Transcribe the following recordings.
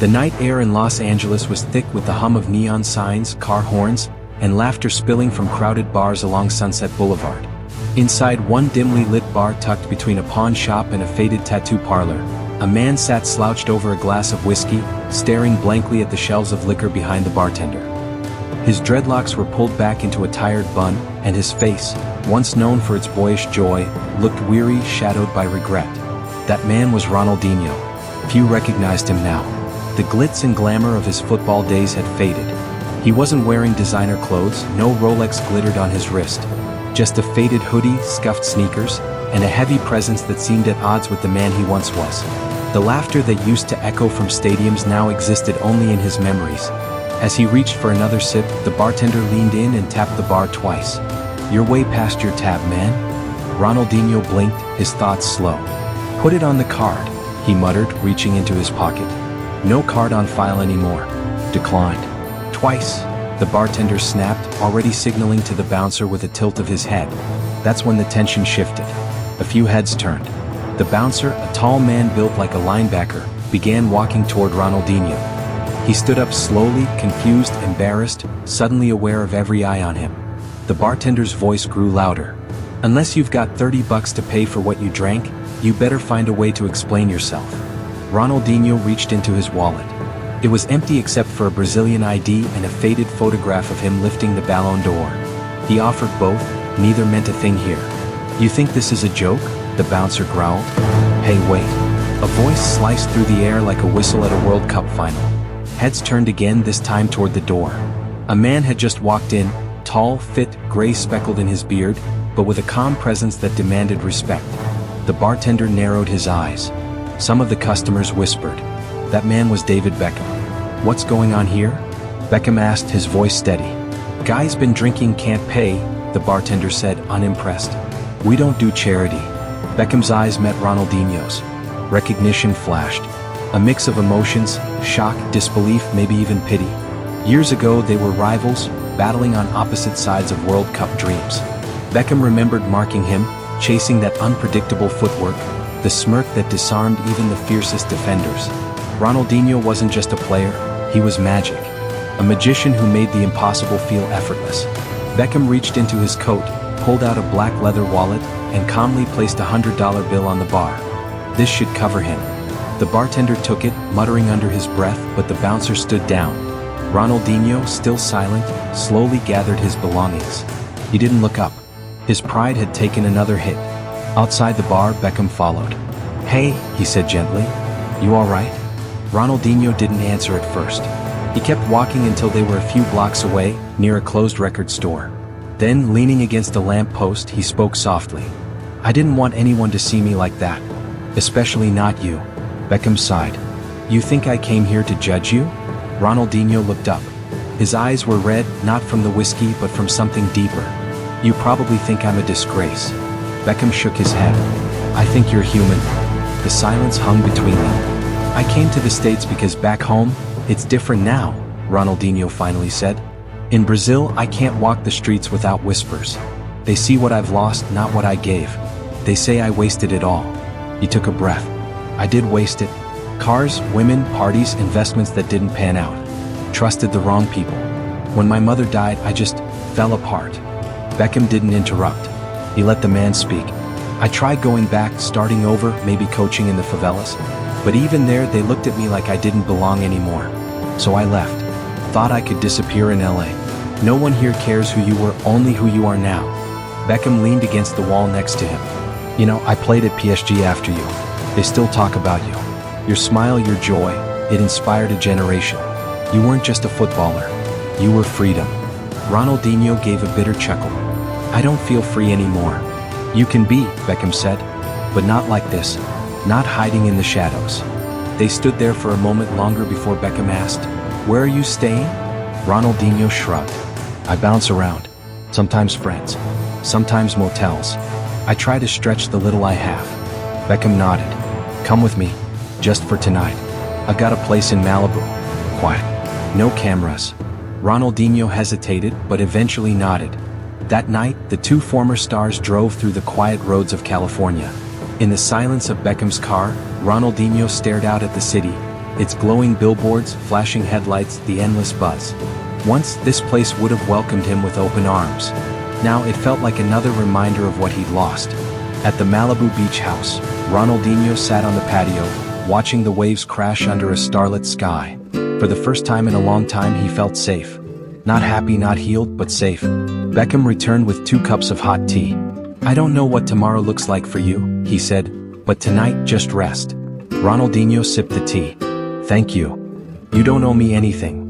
The night air in Los Angeles was thick with the hum of neon signs, car horns, and laughter spilling from crowded bars along Sunset Boulevard. Inside one dimly lit bar tucked between a pawn shop and a faded tattoo parlor, a man sat slouched over a glass of whiskey, staring blankly at the shelves of liquor behind the bartender. His dreadlocks were pulled back into a tired bun, and his face, once known for its boyish joy, looked weary, shadowed by regret. That man was Ronaldinho. Few recognized him now. The glitz and glamour of his football days had faded. He wasn't wearing designer clothes, no Rolex glittered on his wrist. Just a faded hoodie, scuffed sneakers, and a heavy presence that seemed at odds with the man he once was. The laughter that used to echo from stadiums now existed only in his memories. As he reached for another sip, the bartender leaned in and tapped the bar twice. "You're way past your tab, man." Ronaldinho blinked, his thoughts slow. "Put it on the card," he muttered, reaching into his pocket. "No card on file anymore." "Declined." "Twice," the bartender snapped, already signaling to the bouncer with a tilt of his head. That's when the tension shifted. A few heads turned. The bouncer, a tall man built like a linebacker, began walking toward Ronaldinho. He stood up slowly, confused, embarrassed, suddenly aware of every eye on him. The bartender's voice grew louder. "Unless you've got $30 to pay for what you drank, you better find a way to explain yourself." Ronaldinho reached into his wallet. It was empty except for a Brazilian ID and a faded photograph of him lifting the Ballon d'Or. He offered both, neither meant a thing here. "You think this is a joke?" the bouncer growled. "Hey, wait." A voice sliced through the air like a whistle at a World Cup final. Heads turned again, this time toward the door. A man had just walked in, tall, fit, gray speckled in his beard, but with a calm presence that demanded respect. The bartender narrowed his eyes. Some of the customers whispered. That man was David Beckham. "What's going on here?" Beckham asked, his voice steady. "Guy's been drinking, can't pay," the bartender said, unimpressed. "We don't do charity." Beckham's eyes met Ronaldinho's. Recognition flashed. A mix of emotions, shock, disbelief, maybe even pity. Years ago they were rivals, battling on opposite sides of World Cup dreams. Beckham remembered marking him, chasing that unpredictable footwork, the smirk that disarmed even the fiercest defenders. Ronaldinho wasn't just a player, he was magic. A magician who made the impossible feel effortless. Beckham reached into his coat, pulled out a black leather wallet, and calmly placed a $100 bill on the bar. This should cover him. The bartender took it, muttering under his breath, but the bouncer stood down. Ronaldinho, still silent, slowly gathered his belongings. He didn't look up. His pride had taken another hit. Outside the bar, Beckham followed. "Hey," he said gently. "You all right?" Ronaldinho didn't answer at first. He kept walking until they were a few blocks away, near a closed record store. Then, leaning against a lamp post, he spoke softly. "I didn't want anyone to see me like that. Especially not you." Beckham sighed. "You think I came here to judge you?" Ronaldinho looked up. His eyes were red, not from the whiskey but from something deeper. "You probably think I'm a disgrace." Beckham shook his head. "I think you're human." The silence hung between them. "I came to the States because back home, it's different now," Ronaldinho finally said. "In Brazil, I can't walk the streets without whispers. They see what I've lost, not what I gave. They say I wasted it all." He took a breath. "I did waste it. Cars, women, parties, investments that didn't pan out. Trusted the wrong people. When my mother died, I just fell apart." Beckham didn't interrupt. He let the man speak. "I tried going back, starting over, maybe coaching in the favelas. But even there, they looked at me like I didn't belong anymore. So I left. Thought I could disappear in LA. No one here cares who you were, only who you are now." Beckham leaned against the wall next to him. "You know, I played at PSG after you. They still talk about you. Your smile, your joy, it inspired a generation. You weren't just a footballer. You were freedom." Ronaldinho gave a bitter chuckle. "I don't feel free anymore." "You can be," Beckham said. "But not like this. Not hiding in the shadows." They stood there for a moment longer before Beckham asked, "Where are you staying?" Ronaldinho shrugged. "I bounce around. Sometimes friends. Sometimes motels. I try to stretch the little I have." Beckham nodded. "Come with me. Just for tonight. I've got a place in Malibu. Quiet. No cameras." Ronaldinho hesitated, but eventually nodded. That night, the two former stars drove through the quiet roads of California. In the silence of Beckham's car, Ronaldinho stared out at the city, Its glowing billboards, flashing headlights, the endless buzz. Once, this place would have welcomed him with open arms. Now it felt like another reminder of what he'd lost. At the Malibu beach house, Ronaldinho sat on the patio, watching the waves crash under a starlit sky. For the first time in a long time he felt safe. Not happy, not healed, but safe. Beckham returned with 2 cups of hot tea. "I don't know what tomorrow looks like for you," he said, "but tonight just rest." Ronaldinho sipped the tea. "Thank you. You don't owe me anything."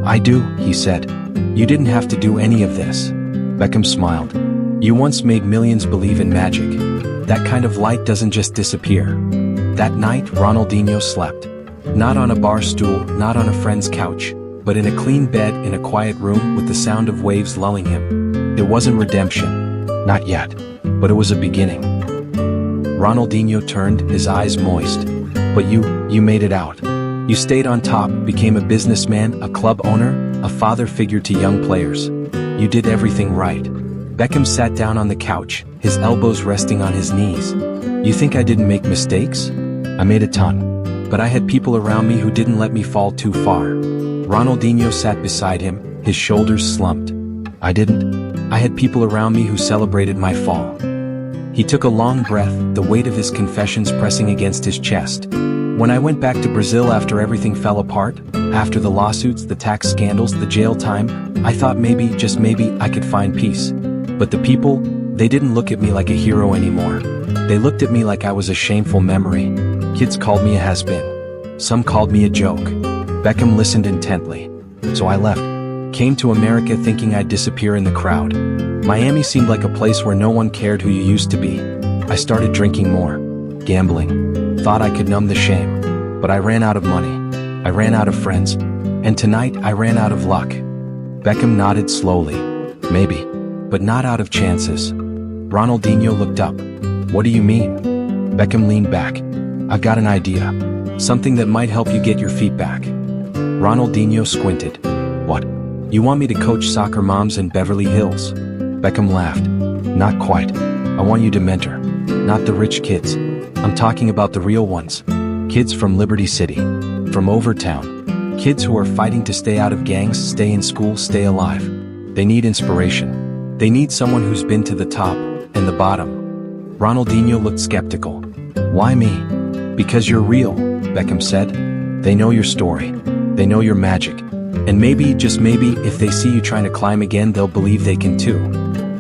"I do," he said. "You didn't have to do any of this." Beckham smiled. "You once made millions believe in magic. That kind of light doesn't just disappear." That night, Ronaldinho slept. Not on a bar stool, not on a friend's couch, but in a clean bed in a quiet room with the sound of waves lulling him. It wasn't redemption. Not yet. But it was a beginning. Ronaldinho turned, his eyes moist. "But you made it out. You stayed on top, became a businessman, a club owner, a father figure to young players. You did everything right." Beckham sat down on the couch, his elbows resting on his knees. "You think I didn't make mistakes? I made a ton. But I had people around me who didn't let me fall too far." Ronaldinho sat beside him, his shoulders slumped. "I didn't. I had people around me who celebrated my fall." He took a long breath, the weight of his confessions pressing against his chest. "When I went back to Brazil after everything fell apart, after the lawsuits, the tax scandals, the jail time, I thought maybe, just maybe, I could find peace. But the people, they didn't look at me like a hero anymore. They looked at me like I was a shameful memory. Kids called me a has-been. Some called me a joke." Beckham listened intently. "So I left. Came to America thinking I'd disappear in the crowd. Miami seemed like a place where no one cared who you used to be. I started drinking more. Gambling. Thought I could numb the shame. But I ran out of money. I ran out of friends. And tonight I ran out of luck." Beckham nodded slowly. "Maybe. But not out of chances." Ronaldinho looked up. "What do you mean?" Beckham leaned back. "I've got an idea. Something that might help you get your feet back." Ronaldinho squinted. "What? You want me to coach soccer moms in Beverly Hills?" Beckham laughed. "Not quite. I want you to mentor. Not the rich kids. I'm talking about the real ones. Kids from Liberty City. From Overtown. Kids who are fighting to stay out of gangs, stay in school, stay alive. They need inspiration. They need someone who's been to the top and the bottom." Ronaldinho looked skeptical. "Why me?" "Because you're real," Beckham said. "They know your story. They know your magic. And maybe, just maybe, if they see you trying to climb again, they'll believe they can too."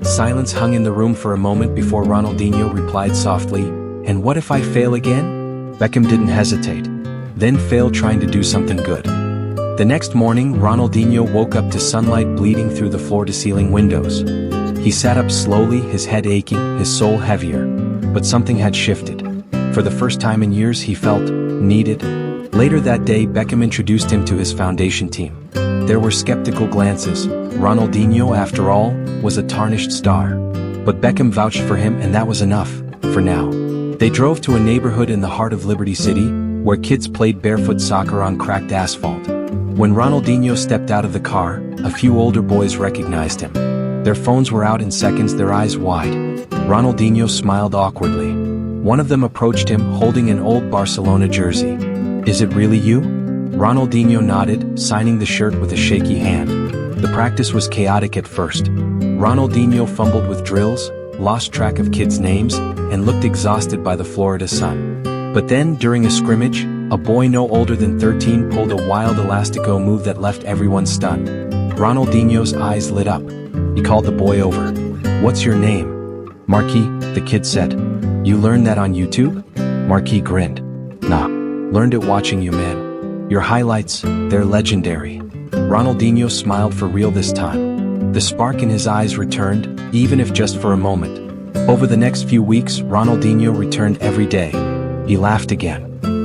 Silence hung in the room for a moment before Ronaldinho replied softly, "And what if I fail again?" Beckham didn't hesitate. "Then fail trying to do something good." The next morning, Ronaldinho woke up to sunlight bleeding through the floor-to-ceiling windows. He sat up slowly, his head aching, his soul heavier. But something had shifted. For the first time in years he felt needed. Later that day, Beckham introduced him to his foundation team. There were skeptical glances. Ronaldinho, after all, was a tarnished star. But Beckham vouched for him, and that was enough, for now. They drove to a neighborhood in the heart of Liberty City, where kids played barefoot soccer on cracked asphalt. When Ronaldinho stepped out of the car, a few older boys recognized him. Their phones were out in seconds, their eyes wide. Ronaldinho smiled awkwardly. One of them approached him, holding an old Barcelona jersey. "Is it really you?" Ronaldinho nodded, signing the shirt with a shaky hand. The practice was chaotic at first. Ronaldinho fumbled with drills, lost track of kids' names, and looked exhausted by the Florida sun. But then, during a scrimmage, a boy no older than 13 pulled a wild elastico move that left everyone stunned. Ronaldinho's eyes lit up. He called the boy over. "What's your name?" "Marquis," the kid said. "You learned that on YouTube?" Marquis grinned. "Nah, learned it watching you, man. Your highlights, they're legendary." Ronaldinho smiled for real this time. The spark in his eyes returned, even if just for a moment. Over the next few weeks, Ronaldinho returned every day. He laughed again.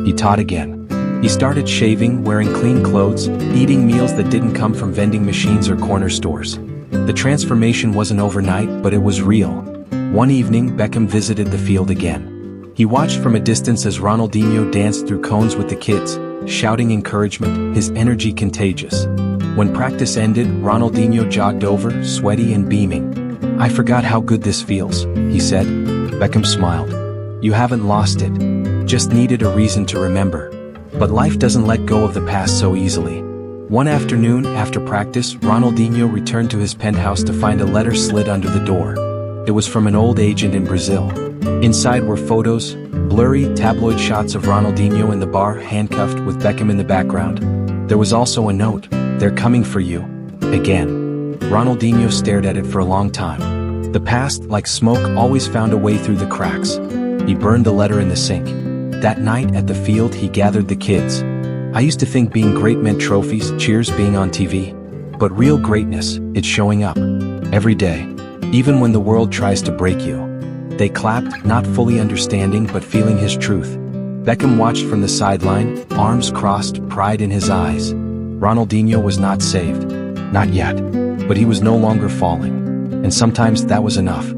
He taught again. He started shaving, wearing clean clothes, eating meals that didn't come from vending machines or corner stores. The transformation wasn't overnight, but it was real. One evening, Beckham visited the field again. He watched from a distance as Ronaldinho danced through cones with the kids, shouting encouragement, his energy contagious. When practice ended, Ronaldinho jogged over, sweaty and beaming. "I forgot how good this feels," he said. Beckham smiled. "You haven't lost it. Just needed a reason to remember." But life doesn't let go of the past so easily. One afternoon, after practice, Ronaldinho returned to his penthouse to find a letter slid under the door. It was from an old agent in Brazil. Inside were photos, blurry, tabloid shots of Ronaldinho in the bar, handcuffed with Beckham in the background. There was also a note: "They're coming for you. Again." Ronaldinho stared at it for a long time. The past, like smoke, always found a way through the cracks. He burned the letter in the sink. That night at the field, he gathered the kids. "I used to think being great meant trophies, cheers, being on TV. But real greatness, it's showing up. Every day. Even when the world tries to break you." They clapped, not fully understanding but feeling his truth. Beckham watched from the sideline, arms crossed, pride in his eyes. Ronaldinho was not saved. Not yet. But he was no longer falling. And sometimes that was enough.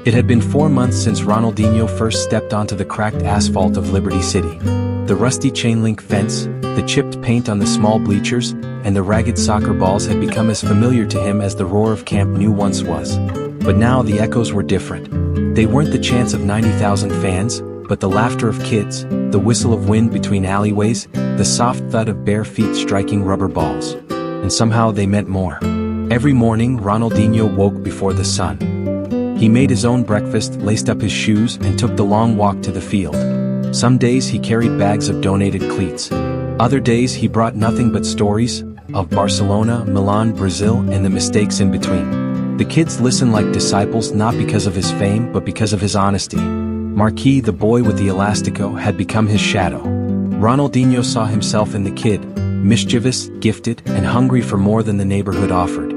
It had been 4 months since Ronaldinho first stepped onto the cracked asphalt of Liberty City. The rusty chain-link fence, the chipped paint on the small bleachers, and the ragged soccer balls had become as familiar to him as the roar of Camp Nou once was. But now the echoes were different. They weren't the chants of 90,000 fans, but the laughter of kids, the whistle of wind between alleyways, the soft thud of bare feet striking rubber balls. And somehow they meant more. Every morning, Ronaldinho woke before the sun. He made his own breakfast, laced up his shoes, and took the long walk to the field. Some days he carried bags of donated cleats. Other days he brought nothing but stories of Barcelona, Milan, Brazil, and the mistakes in between. The kids listened like disciples, not because of his fame but because of his honesty. Marquis, the boy with the elastico, had become his shadow. Ronaldinho saw himself in the kid, mischievous, gifted, and hungry for more than the neighborhood offered.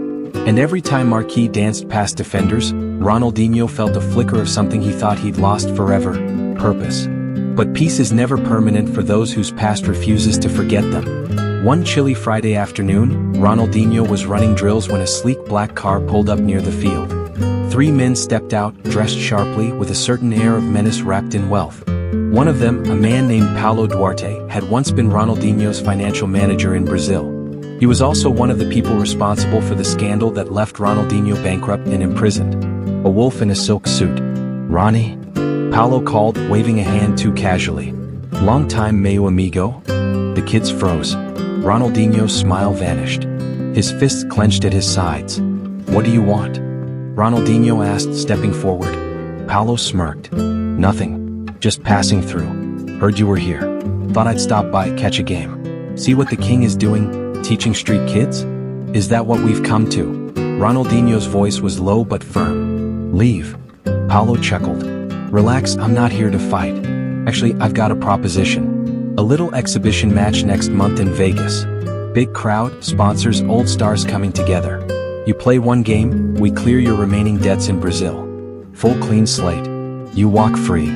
And every time Marquis danced past defenders, Ronaldinho felt a flicker of something he thought he'd lost forever: purpose. But peace is never permanent for those whose past refuses to forget them. One chilly Friday afternoon, Ronaldinho was running drills when a sleek black car pulled up near the field. 3 men stepped out, dressed sharply, with a certain air of menace wrapped in wealth. One of them, a man named Paulo Duarte, had once been Ronaldinho's financial manager in Brazil. He was also one of the people responsible for the scandal that left Ronaldinho bankrupt and imprisoned. A wolf in a silk suit. "Ronnie?" Paulo called, waving a hand too casually. "Long time, meu amigo?" The kids froze. Ronaldinho's smile vanished. His fists clenched at his sides. "What do you want?" Ronaldinho asked, stepping forward. Paulo smirked. "Nothing. Just passing through. Heard you were here. Thought I'd stop by, catch a game. See what the king is doing, teaching street kids? Is that what we've come to?" Ronaldinho's voice was low but firm. "Leave." Paulo chuckled. "Relax, I'm not here to fight. Actually, I've got a proposition. A little exhibition match next month in Vegas. Big crowd, sponsors, old stars coming together. You play one game, we clear your remaining debts in Brazil. Full clean slate. You walk free."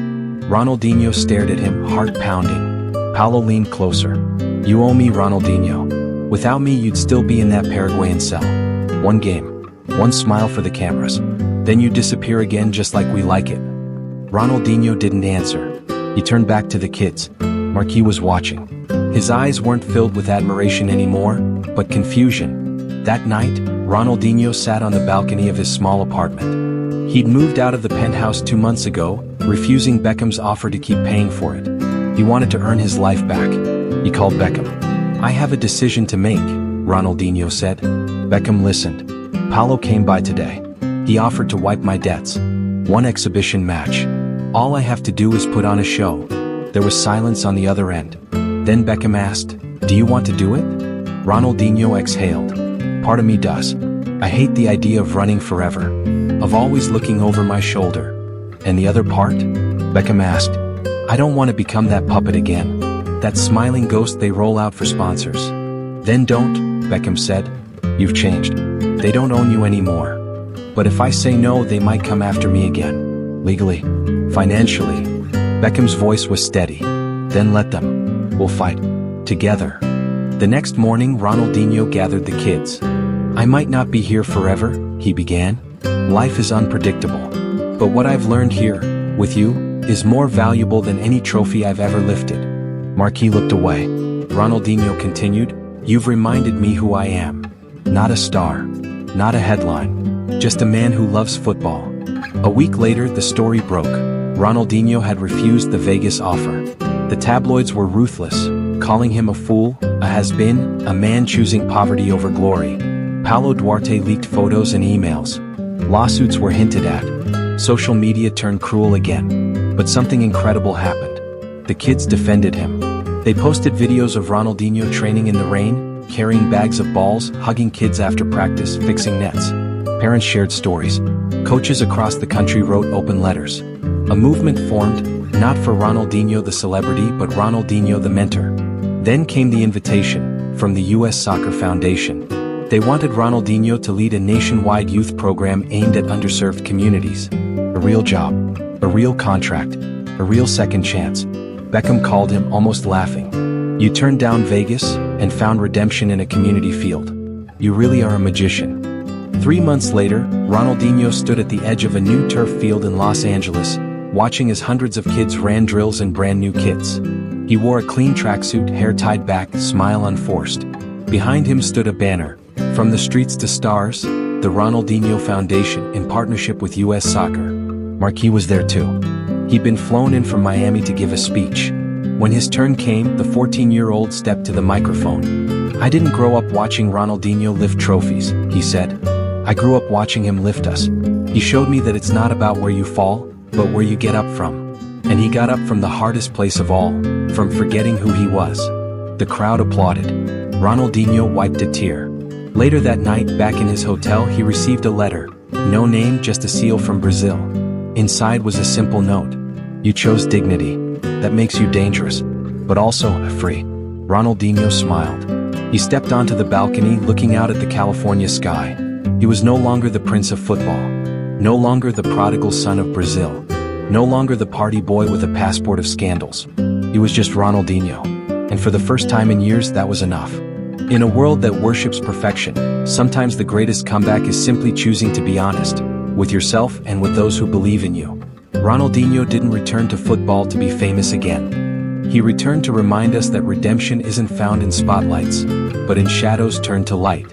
Ronaldinho stared at him, heart pounding. Paulo leaned closer. "You owe me, Ronaldinho. Without me, you'd still be in that Paraguayan cell. One game. One smile for the cameras. Then you disappear again just like we like it." Ronaldinho didn't answer. He turned back to the kids. Marquis was watching. His eyes weren't filled with admiration anymore, but confusion. That night, Ronaldinho sat on the balcony of his small apartment. He'd moved out of the penthouse 2 months ago, refusing Beckham's offer to keep paying for it. He wanted to earn his life back. He called Beckham. "I have a decision to make," Ronaldinho said. Beckham listened. "Paulo came by today. He offered to wipe my debts. One exhibition match. All I have to do is put on a show." There was silence on the other end. Then Beckham asked, "Do you want to do it?" Ronaldinho exhaled. "Part of me does. I hate the idea of running forever. Of always looking over my shoulder." "And the other part?" Beckham asked. "I don't want to become that puppet again. That smiling ghost they roll out for sponsors." "Then don't," Beckham said. "You've changed. They don't own you anymore. But if I say no, they might come after me again. Legally. Financially." Beckham's voice was steady. "Then let them. We'll fight. Together." The next morning, Ronaldinho gathered the kids. "I might not be here forever," he began. "Life is unpredictable. But what I've learned here, with you, is more valuable than any trophy I've ever lifted." Marquis looked away. Ronaldinho continued, "You've reminded me who I am. Not a star. Not a headline. Just a man who loves football." A week later, the story broke. Ronaldinho had refused the Vegas offer. The tabloids were ruthless, calling him a fool, a has-been, a man choosing poverty over glory. Paulo Duarte leaked photos and emails. Lawsuits were hinted at. Social media turned cruel again. But something incredible happened. The kids defended him. They posted videos of Ronaldinho training in the rain, carrying bags of balls, hugging kids after practice, fixing nets. Parents shared stories. Coaches across the country wrote open letters. A movement formed, not for Ronaldinho the celebrity but Ronaldinho the mentor. Then came the invitation, from the U.S. Soccer Foundation. They wanted Ronaldinho to lead a nationwide youth program aimed at underserved communities. A real job, a real contract, a real second chance. Beckham called him, almost laughing. You turned down Vegas and found redemption in a community field. You really are a magician. 3 months later, Ronaldinho stood at the edge of a new turf field in Los Angeles, watching as hundreds of kids ran drills in brand new kits. He wore a clean tracksuit, hair tied back, smile unforced. Behind him stood a banner, "From the Streets to Stars, the Ronaldinho Foundation in partnership with U.S. Soccer." Marquis was there too. He'd been flown in from Miami to give a speech. When his turn came, the 14-year-old stepped to the microphone. "I didn't grow up watching Ronaldinho lift trophies," he said. "I grew up watching him lift us. He showed me that it's not about where you fall, but where you get up from." And he got up from the hardest place of all, from forgetting who he was. The crowd applauded. Ronaldinho wiped a tear. Later that night, back in his hotel, he received a letter. No name, just a seal from Brazil. Inside was a simple note. "You chose dignity. That makes you dangerous, but also free." Ronaldinho smiled. He stepped onto the balcony, looking out at the California sky. He was no longer the prince of football. No longer the prodigal son of Brazil. No longer the party boy with a passport of scandals. He was just Ronaldinho. And for the first time in years, that was enough. In a world that worships perfection, sometimes the greatest comeback is simply choosing to be honest, with yourself and with those who believe in you. Ronaldinho didn't return to football to be famous again. He returned to remind us that redemption isn't found in spotlights, but in shadows turned to light.